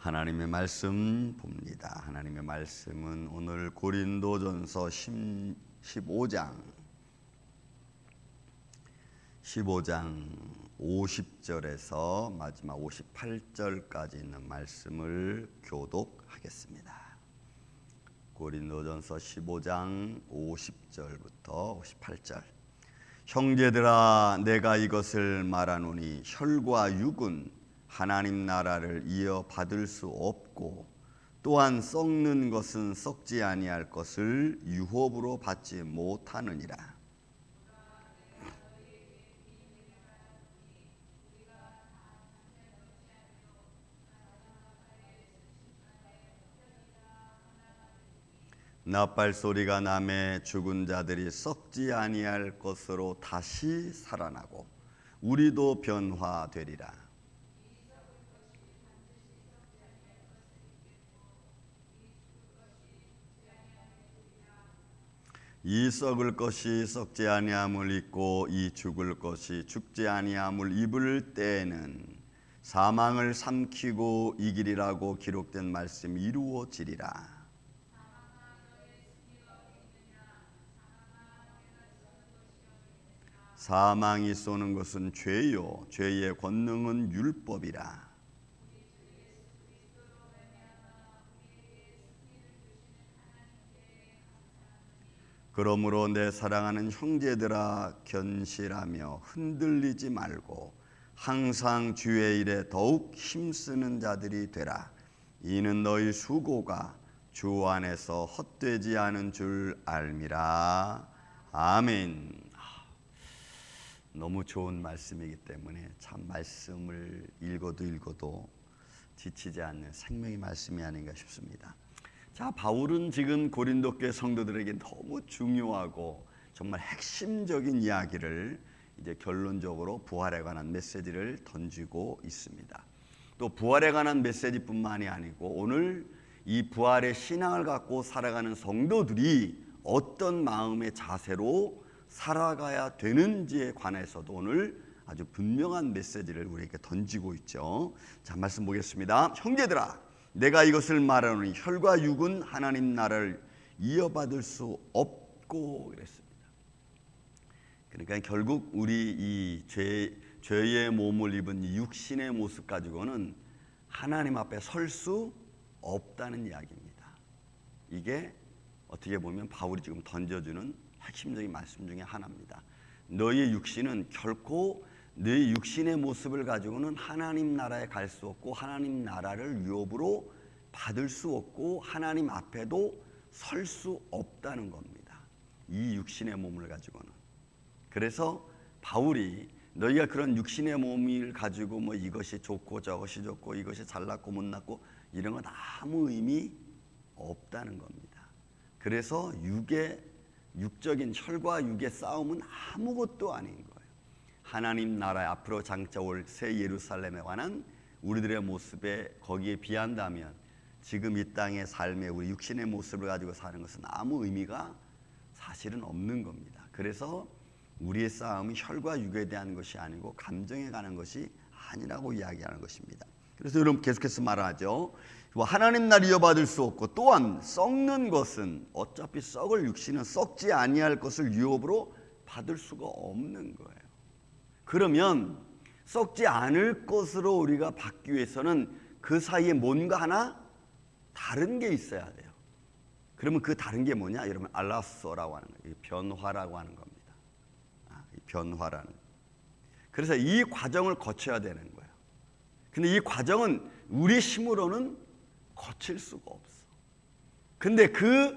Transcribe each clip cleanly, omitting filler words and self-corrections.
하나님의 말씀 봅니다. 하나님의 말씀은 오늘 고린도전서 15장 50절에서 마지막 58절까지 있는 말씀을 교독하겠습니다. 고린도전서 15장 50절부터 58절. 형제들아, 내가 이것을 말하노니 혈과 육은 하나님 나라를 이어받을 수 없고, 또한 썩는 것은 썩지 아니할 것을 유업으로 받지 못하느니라. 나팔 소리가 나매 죽은 자들이 썩지 아니할 것으로 다시 살아나고 우리도 변화되리라. 이 썩을 것이 썩지 아니함을 입고 이 죽을 것이 죽지 아니함을 입을 때에는 사망을 삼키고 이기리라고 기록된 말씀이 이루어지리라. 사망이 쏘는 것은 죄요, 죄의 권능은 율법이라. 그러므로 내 사랑하는 형제들아, 견실하며 흔들리지 말고 항상 주의 일에 더욱 힘쓰는 자들이 되라. 이는 너희 수고가 주 안에서 헛되지 않은 줄 알미라. 아멘. 너무 좋은 말씀이기 때문에 참 말씀을 읽어도 지치지 않는 생명의 말씀이 아닌가 싶습니다. 자, 바울은 지금 고린도 교회 성도들에게 너무 중요하고 정말 핵심적인 이야기를 이제 결론적으로 부활에 관한 메시지를 던지고 있습니다. 또 부활에 관한 메시지뿐만이 아니고 오늘 이 부활의 신앙을 갖고 살아가는 성도들이 어떤 마음의 자세로 살아가야 되는지에 관해서도 오늘 아주 분명한 메시지를 우리에게 던지고 있죠. 자, 말씀 보겠습니다. 형제들아, 내가 이것을 말하노니 혈과 육은 하나님 나라를 이어받을 수 없고 그랬습니다. 그러니까 결국 우리 이 죄의 몸을 입은 이 육신의 모습 가지고는 하나님 앞에 설 수 없다는 이야기입니다. 이게 어떻게 보면 바울이 지금 던져주는 핵심적인 말씀 중에 하나입니다. 너의 육신은 결코 너의 육신의 모습을 가지고는 하나님 나라에 갈 수 없고 하나님 나라를 유업으로 받을 수 없고 하나님 앞에도 설 수 없다는 겁니다. 이 육신의 몸을 가지고는. 그래서 바울이 너희가 그런 육신의 몸을 가지고 뭐 이것이 좋고 저것이 좋고 이것이 잘났고 못났고 이런 건 아무 의미 없다는 겁니다. 그래서 육적인 혈과 육의 싸움은 아무것도 아닌 거예요. 하나님 나라에 앞으로 장차 올 새 예루살렘에 관한 우리들의 모습에 거기에 비한다면 지금 이 땅의 삶에 우리 육신의 모습을 가지고 사는 것은 아무 의미가 사실은 없는 겁니다. 그래서 우리의 싸움이 혈과 육에 대한 것이 아니고 감정에 관한 것이 아니라고 이야기하는 것입니다. 그래서 여러분 계속해서 말하죠. 하나님 나라 이어받을 수 없고 또한 썩는 것은 어차피 썩을 육신은 썩지 아니할 것을 유업으로 받을 수가 없는 거예요. 그러면 썩지 않을 것으로 우리가 받기 위해서는 그 사이에 뭔가 하나 다른 게 있어야 돼요. 그러면 그 다른 게 뭐냐? 여러분 알라소라고 하는 거예요. 변화라고 하는 겁니다. 변화라는. 그래서 이 과정을 거쳐야 되는 거예요. 근데 이 과정은 우리 힘으로는 거칠 수가 없어. 근데 그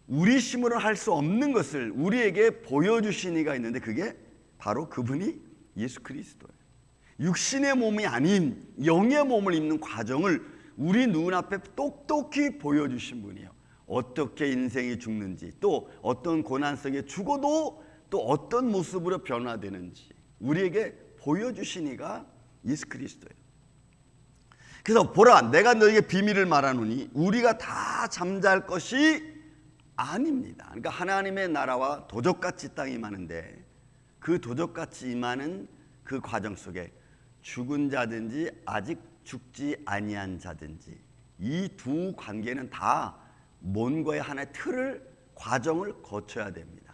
우리 힘으로는 할 수 없는 것을 우리에게 보여주신 이가 있는데 그게 바로 그분이 예수 그리스도예요. 육신의 몸이 아닌 영의 몸을 입는 과정을 우리 눈앞에 똑똑히 보여주신 분이에요. 어떻게 인생이 죽는지, 또 어떤 고난 속에 죽어도 또 어떤 모습으로 변화되는지 우리에게 보여주신 이가 예수 그리스도예요. 그래서 보라, 내가 너에게 비밀을 말하노니 우리가 다 잠잘 것이 아닙니다. 그러니까 하나님의 나라와 도적같이 땅에 임하는데 그 도적같이 임하는 그 과정 속에 죽은 자든지 아직 죽지 아니한 자든지, 이 두 관계는 다 뭔가의 하나의 틀을 과정을 거쳐야 됩니다.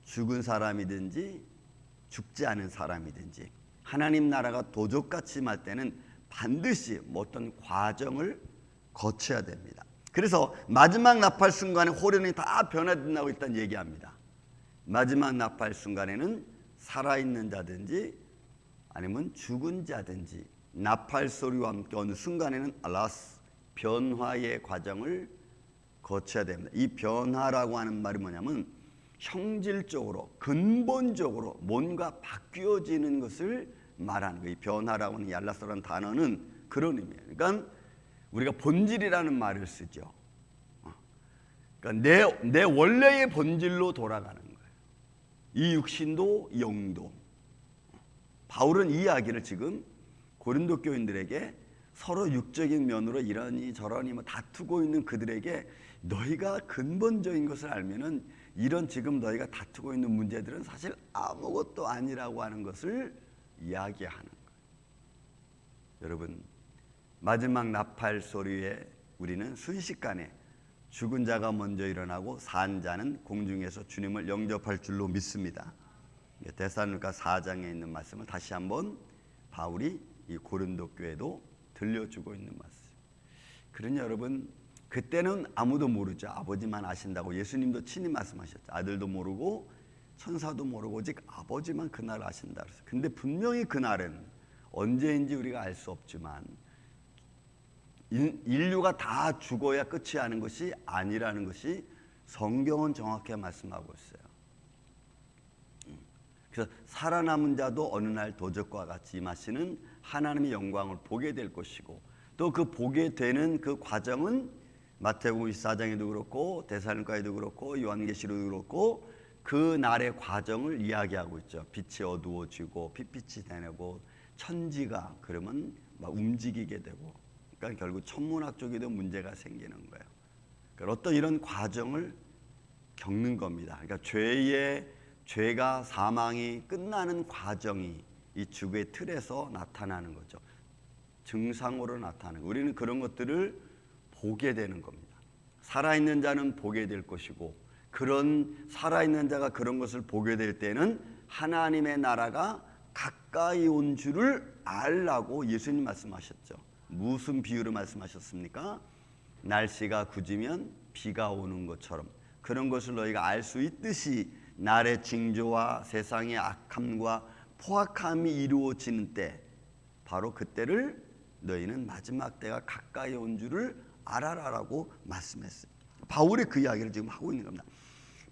죽은 사람이든지 죽지 않은 사람이든지 하나님 나라가 도적같이 임할 때는 반드시 어떤 과정을 거쳐야 됩니다. 그래서 마지막 나팔 순간에 호련이 다 변화된다고 일단 얘기합니다. 마지막 나팔 순간에는 살아있는 자든지 아니면 죽은 자든지 나팔 소리와 함께 어느 순간에는 알라스 변화의 과정을 거쳐야 됩니다. 이 변화라고 하는 말이 뭐냐면 형질적으로 근본적으로 뭔가 바뀌어지는 것을 말하는 거예요. 이 변화라고 하는 알라스라는 단어는 그런 의미예요. 그러니까 우리가 본질이라는 말을 쓰죠. 그러니까 내 원래의 본질로 돌아가는 거예요. 이 육신도 영도. 바울은 이 이야기를 지금 고린도 교인들에게 서로 육적인 면으로 이러니 저러니 다투고 있는 그들에게 너희가 근본적인 것을 알면은 이런 지금 너희가 다투고 있는 문제들은 사실 아무것도 아니라고 하는 것을 이야기하는 거예요. 여러분, 마지막 나팔 소리에 우리는 순식간에 죽은 자가 먼저 일어나고 산 자는 공중에서 주님을 영접할 줄로 믿습니다. 데살로니가 4장에 있는 말씀을 다시 한번 바울이 이 고린도 교회도 들려주고 있는 말씀. 그러니 여러분, 그때는 아무도 모르죠. 아버지만 아신다고 예수님도 친히 말씀하셨죠. 아들도 모르고 천사도 모르고 오직 아버지만 그날 아신다. 근데 분명히 그날은 언제인지 우리가 알 수 없지만 인류가 다 죽어야 끝이 하는 것이 아니라는 것이 성경은 정확히 말씀하고 있어요. 그래서 살아남은 자도 어느 날 도적과 같이 임하시는 하나님의 영광을 보게 될 것이고, 또 그 보게 되는 그 과정은 마태복음 24장에도 그렇고 데살로니가에도 그렇고 요한계시록에도 그렇고 그 날의 과정을 이야기하고 있죠. 빛이 어두워지고 핏빛이 되고 천지가 그러면 막 움직이게 되고, 그러니까 결국 천문학적에도 문제가 생기는 거예요. 그러니까 어떤 이런 과정을 겪는 겁니다. 그러니까 죄가 사망이 끝나는 과정이 이 죽의 틀에서 나타나는 거죠. 증상으로 나타나는 거예요. 우리는 그런 것들을 보게 되는 겁니다. 살아있는 자는 보게 될 것이고, 그런 살아있는 자가 그런 것을 보게 될 때는 하나님의 나라가 가까이 온 줄을 알라고 예수님 말씀하셨죠. 무슨 비유로 말씀하셨습니까? 날씨가 굳으면 비가 오는 것처럼 그런 것을 너희가 알 수 있듯이 날의 징조와 세상의 악함과 포악함이 이루어지는 때, 바로 그때를 너희는 마지막 때가 가까이 온 줄을 알아라라고 말씀했어요. 바울이 그 이야기를 지금 하고 있는 겁니다.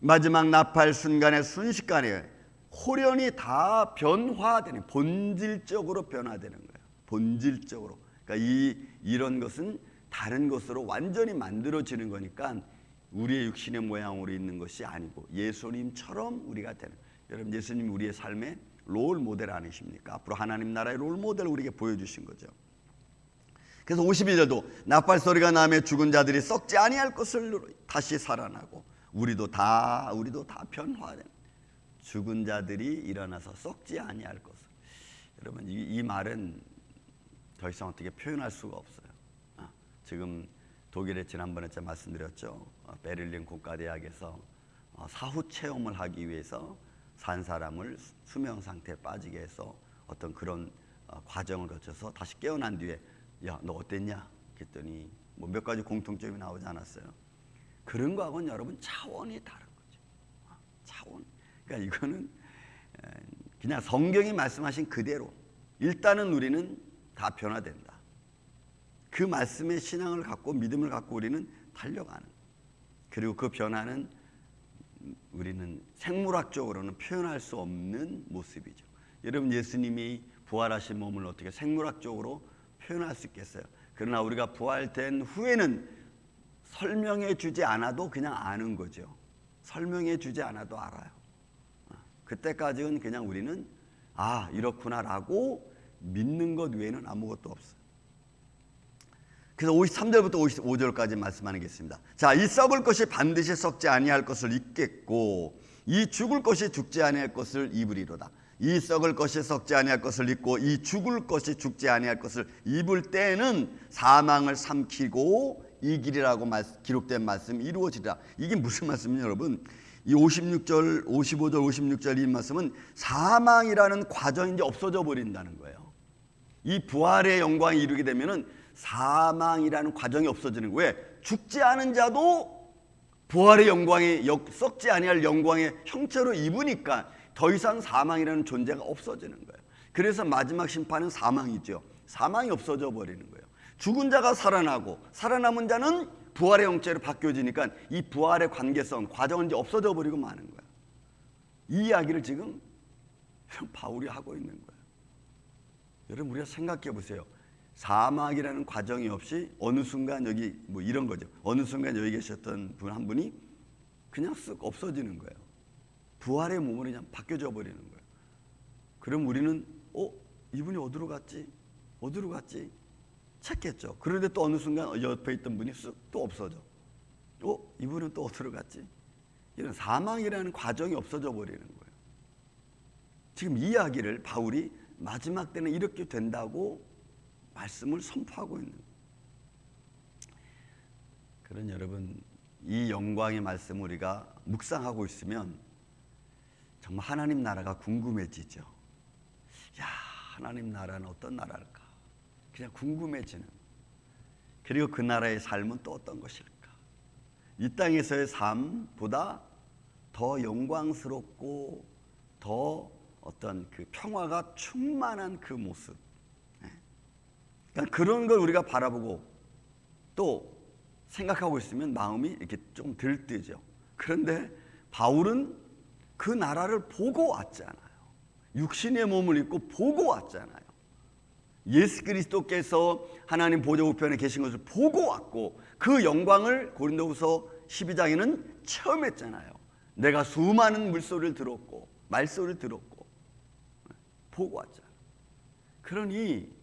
마지막 나팔 순간에 순식간에 호련이 다 변화되는, 본질적으로 변화되는 거예요. 본질적으로. 그러니까 이런 것은 다른 것으로 완전히 만들어지는 거니까 우리의 육신의 모양으로 있는 것이 아니고 예수님처럼 우리가 되는. 여러분, 예수님 우리의 삶의 롤 모델 아니십니까? 앞으로 하나님 나라의 롤 모델을 우리에게 보여주신 거죠. 그래서 52절도 나팔 소리가 나며 죽은 자들이 썩지 아니할 것을 다시 살아나고 우리도 다 변화된 죽은 자들이 일어나서 썩지 아니할 것을. 여러분, 이 말은 더 이상 어떻게 표현할 수가 없어요. 지금 독일에 지난번에 제가 말씀드렸죠. 베를린 국가대학에서 사후 체험을 하기 위해서 산 사람을 수면 상태에 빠지게 해서 어떤 그런 과정을 거쳐서 다시 깨어난 뒤에 야, 너 어땠냐? 그랬더니 뭐 몇 가지 공통점이 나오지 않았어요. 그런 거하고는 여러분 차원이 다른 거죠. 차원. 그러니까 이거는 그냥 성경이 말씀하신 그대로 일단은 우리는 다 변화된다. 그 말씀의 신앙을 갖고 믿음을 갖고 우리는 달려가는. 그리고 그 변화는 우리는 생물학적으로는 표현할 수 없는 모습이죠. 여러분, 예수님이 부활하신 몸을 어떻게 생물학적으로 표현할 수 있겠어요? 그러나 우리가 부활된 후에는 설명해 주지 않아도 그냥 아는 거죠. 설명해 주지 않아도 알아요. 그때까지는 그냥 우리는 이렇구나라고 믿는 것 외에는 아무것도 없어요. 그래서 53절부터 55절까지 말씀하겠습니다. 자, 이 썩을 것이 반드시 썩지 아니할 것을 입겠고 이 죽을 것이 죽지 아니할 것을 입으리로다. 이 썩을 것이 썩지 아니할 것을 입고 이 죽을 것이 죽지 아니할 것을 입을 때에는 사망을 삼키고 이기리라고 기록된 말씀이 이루어지리라. 이게 무슨 말씀이냐 여러분? 이 56절, 55절, 56절 이 말씀은 사망이라는 과정이 이제 없어져 버린다는 거예요. 이 부활의 영광이 이루게 되면은 사망이라는 과정이 없어지는 거예요. 죽지 않은 자도 부활의 영광에 썩지 아니할 영광의 형체로 입으니까 더 이상 사망이라는 존재가 없어지는 거예요. 그래서 마지막 심판은 사망이죠. 사망이 없어져 버리는 거예요. 죽은 자가 살아나고 살아남은 자는 부활의 형체로 바뀌어지니까 이 부활의 관계성, 과정은 이제 없어져 버리고 마는 거예요. 이 이야기를 지금 바울이 하고 있는 거예요. 여러분 우리가 생각해 보세요. 사망이라는 과정이 없이 어느 순간 여기 뭐 이런 거죠. 어느 순간 여기 계셨던 분 한 분이 그냥 쓱 없어지는 거예요. 부활의 몸으로 그냥 바뀌어져 버리는 거예요. 그럼 우리는 이분이 어디로 갔지? 어디로 갔지? 찾겠죠. 그런데 또 어느 순간 옆에 있던 분이 쓱 또 없어져. 이분은 또 어디로 갔지? 이런 사망이라는 과정이 없어져 버리는 거예요. 지금 이 이야기를 바울이 마지막 때는 이렇게 된다고 말씀을 선포하고 있는 거예요. 그런 여러분 이 영광의 말씀을 우리가 묵상하고 있으면 정말 하나님 나라가 궁금해지죠. 야, 하나님 나라는 어떤 나라일까? 그냥 궁금해지는. 그리고 그 나라의 삶은 또 어떤 것일까? 이 땅에서의 삶보다 더 영광스럽고 더 어떤 그 평화가 충만한 그 모습. 그러니까 그런 걸 우리가 바라보고 또 생각하고 있으면 마음이 이렇게 좀 들뜨죠. 그런데 바울은 그 나라를 보고 왔잖아요. 육신의 몸을 입고 보고 왔잖아요. 예수 그리스도께서 하나님 보좌 우편에 계신 것을 보고 왔고 그 영광을 고린도후서 12장에는 체험했잖아요. 내가 수많은 물소리를 들었고 말소리를 들었고 보고 왔잖아요. 그러니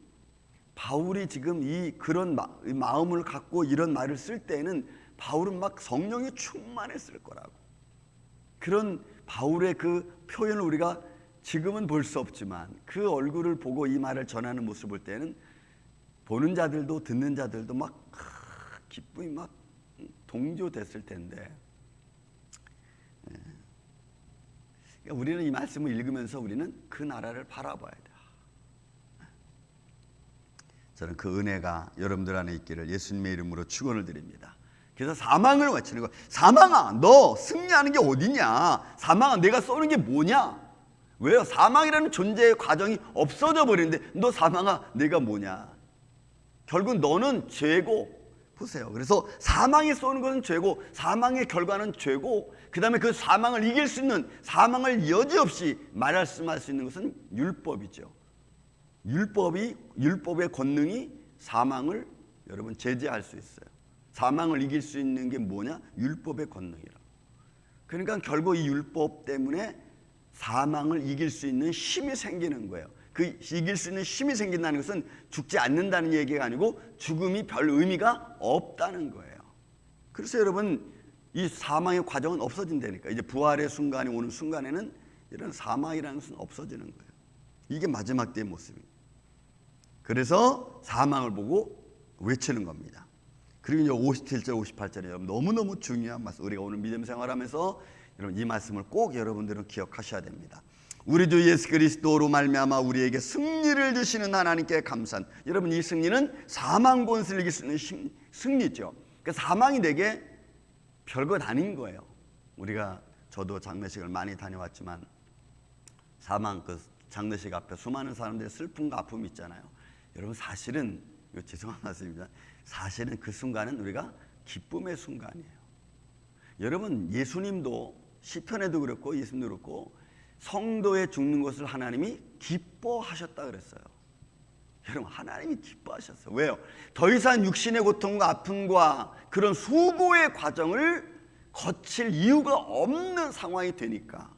바울이 지금 그런 마음을 갖고 이런 말을 쓸 때는 바울은 막 성령이 충만했을 거라고. 그런 바울의 그 표현을 우리가 지금은 볼 수 없지만 그 얼굴을 보고 이 말을 전하는 모습을 볼 때는 보는 자들도 듣는 자들도 막 기쁨이 막 동조됐을 텐데, 그러니까 우리는 이 말씀을 읽으면서 우리는 그 나라를 바라봐야 돼. 저는 그 은혜가 여러분들 안에 있기를 예수님의 이름으로 축원을 드립니다. 그래서 사망을 외치는 거야. 사망아, 너 승리하는 게 어디냐? 사망아, 내가 쏘는 게 뭐냐? 왜요? 사망이라는 존재의 과정이 없어져 버리는데 너 사망아, 내가 뭐냐? 결국 너는 죄고. 보세요. 그래서 사망이 쏘는 것은 죄고 사망의 결과는 죄고, 그 다음에 그 사망을 이길 수 있는, 사망을 여지없이 말씀할 수 있는 것은 율법이죠. 율법의 권능이 사망을 여러분 제재할 수 있어요. 사망을 이길 수 있는 게 뭐냐? 율법의 권능이라. 그러니까 결국 이 율법 때문에 사망을 이길 수 있는 힘이 생기는 거예요. 그 이길 수 있는 힘이 생긴다는 것은 죽지 않는다는 얘기가 아니고 죽음이 별 의미가 없다는 거예요. 그래서 여러분 이 사망의 과정은 없어진다니까. 이제 부활의 순간이 오는 순간에는 이런 사망이라는 것은 없어지는 거예요. 이게 마지막 때의 모습입니다. 그래서 사망을 보고 외치는 겁니다. 그리고 이제 57절, 58절에 여러분 너무너무 중요한 말씀. 우리가 오늘 믿음 생활하면서 여러분 이 말씀을 꼭 여러분들은 기억하셔야 됩니다. 우리 주 예수 그리스도로 말미암아 우리에게 승리를 주시는 하나님께 감사한. 여러분 이 승리는 사망 권세를 이길 수 있는 승리죠. 그러니까 사망이 내게 별것 아닌 거예요. 저도 장례식을 많이 다녀왔지만 사망 그 장례식 앞에 수많은 사람들의 슬픔과 아픔이 있잖아요. 여러분 사실은 이거 죄송한 말씀입니다. 사실은 그 순간은 우리가 기쁨의 순간이에요. 여러분 예수님도 시편에도 그렇고 예수님도 그렇고 성도의 죽는 것을 하나님이 기뻐하셨다 그랬어요. 여러분 하나님이 기뻐하셨어요. 왜요? 더 이상 육신의 고통과 아픔과 그런 수고의 과정을 거칠 이유가 없는 상황이 되니까.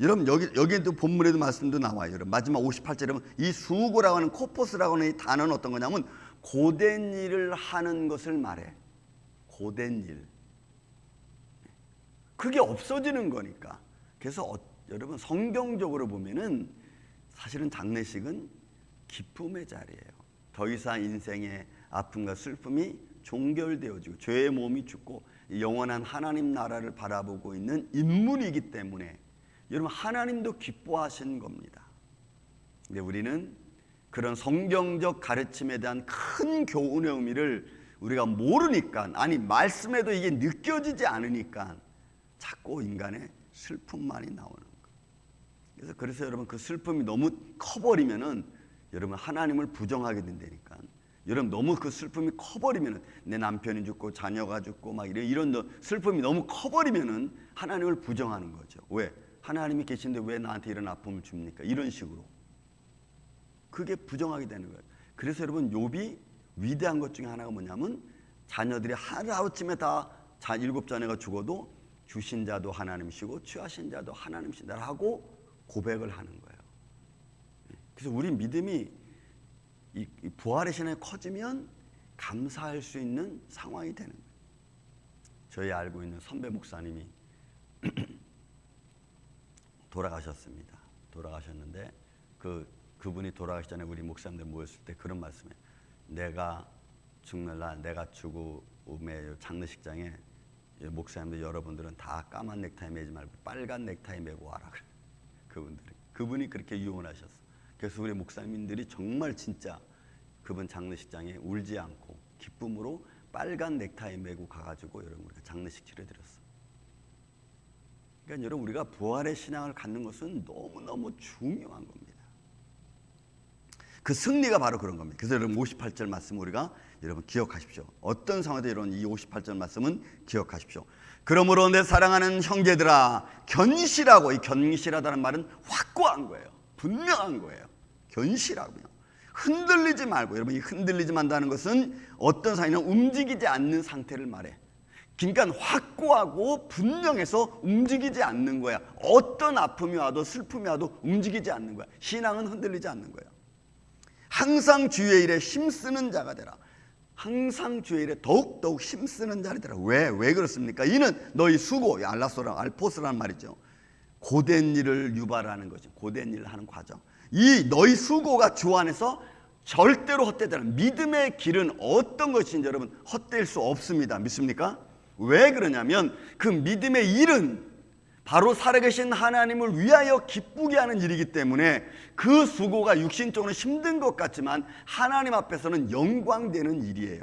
여러분 여기에도 본문에도 말씀도 나와요. 여러분 마지막 58절에 보면 이 수고라고 하는 코포스라고 하는 이 단어는 어떤 거냐면 고된 일을 하는 것을 말해. 고된 일. 그게 없어지는 거니까. 그래서 여러분 성경적으로 보면은 사실은 장례식은 기쁨의 자리예요. 더 이상 인생의 아픔과 슬픔이 종결되어지고 죄의 몸이 죽고 영원한 하나님 나라를 바라보고 있는 인물이기 때문에 여러분 하나님도 기뻐하신 겁니다. 근데 우리는 그런 성경적 가르침에 대한 큰 교훈의 의미를 우리가 모르니까, 아니 말씀에도 이게 느껴지지 않으니까 자꾸 인간의 슬픔만이 나오는 거예요. 그래서 여러분 그 슬픔이 너무 커버리면은 여러분 하나님을 부정하게 된다니까. 여러분 너무 그 슬픔이 커버리면은 내 남편이 죽고 자녀가 죽고 막 이런 슬픔이 너무 커버리면은 하나님을 부정하는 거죠. 왜? 하나님이 계신데 왜 나한테 이런 아픔을 줍니까? 이런 식으로. 그게 부정하게 되는 거예요. 그래서 여러분 욥이 위대한 것 중에 하나가 뭐냐면 자녀들이 하루아침에 다 7자녀가 죽어도 주신 자도 하나님이시고 취하신 자도 하나님이시다 하고 고백을 하는 거예요. 그래서 우리 믿음이 이 부활의 신앙이 커지면 감사할 수 있는 상황이 되는 거예요. 저희 알고 있는 선배 목사님이 돌아가셨습니다. 돌아가셨는데 그분이 돌아가기 전에 우리 목사님들 모였을 때 그런 말씀이에요. 내가 죽는 날, 내가 죽음의 장례식장에 목사님들 여러분들은 다 까만 넥타이 매지 말고 빨간 넥타이 매고 와라. 그분이 그렇게 유언하셨어. 그래서 우리 목사님들이 정말 진짜 그분 장례식장에 울지 않고 기쁨으로 빨간 넥타이 매고 가가지고 여러분 우리가 장례식 치러드렸어. 그러니까 여러분 우리가 부활의 신앙을 갖는 것은 너무너무 중요한 겁니다. 그 승리가 바로 그런 겁니다. 그래서 여러분 58절 말씀 우리가 여러분 기억하십시오. 어떤 상황에도 이런 이 58절 말씀은 기억하십시오. 그러므로 내 사랑하는 형제들아 견실하고, 이 견실하다는 말은 확고한 거예요. 분명한 거예요. 견실하고요. 흔들리지 말고. 여러분 이 흔들리지 말다는 것은 어떤 상황이냐 움직이지 않는 상태를 말해. 그러니까 확고하고 분명해서 움직이지 않는 거야. 어떤 아픔이 와도 슬픔이 와도 움직이지 않는 거야. 신앙은 흔들리지 않는 거야. 항상 주의 일에 힘쓰는 자가 되라. 항상 주의 일에 더욱더욱 힘쓰는 자가 되라. 왜 그렇습니까? 이는 너희 수고, 알포스라는 말이죠. 고된 일을 유발하는 거죠. 고된 일을 하는 과정. 이 너희 수고가 주 안에서 절대로 헛되지 않아. 믿음의 길은 어떤 것인지 여러분 헛될 수 없습니다. 믿습니까? 왜 그러냐면 그 믿음의 일은 바로 살아계신 하나님을 위하여 기쁘게 하는 일이기 때문에 그 수고가 육신적으로 힘든 것 같지만 하나님 앞에서는 영광되는 일이에요.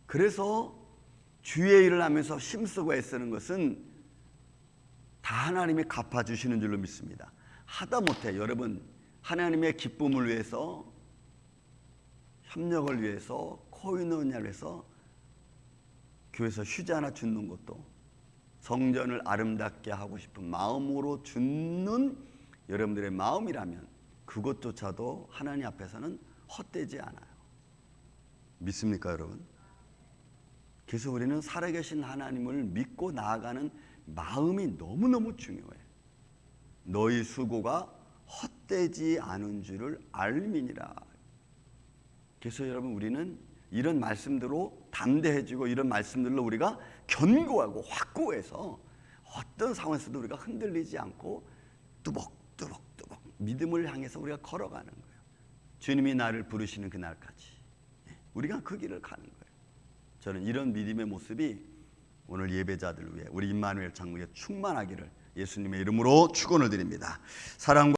그래서 주의 일을 하면서 힘쓰고 애쓰는 것은 다 하나님이 갚아주시는 줄로 믿습니다. 하다못해 여러분 하나님의 기쁨을 위해서, 협력을 위해서, 코이노니아를 위해서 교회에서 휴지 하나 주는 것도, 성전을 아름답게 하고 싶은 마음으로 주는 여러분들의 마음이라면 그것조차도 하나님 앞에서는 헛되지 않아요. 믿습니까 여러분? 그래서 우리는 살아계신 하나님을 믿고 나아가는 마음이 너무너무 중요해요. 너희 수고가 헛되지 않은 줄을 알미니라. 그래서 여러분 우리는 이런 말씀대로 담대해지고 이런 말씀들로 우리가 견고하고 확고해서 어떤 상황에서도 우리가 흔들리지 않고 뚜벅뚜벅 믿음을 향해서 우리가 걸어가는 거예요. 주님이 나를 부르시는 그날까지 우리가 그 길을 가는 거예요. 저는 이런 믿음의 모습이 오늘 예배자들 위해 우리 임마누엘 장로에 충만하기를 예수님의 이름으로 축원을 드립니다. 사랑과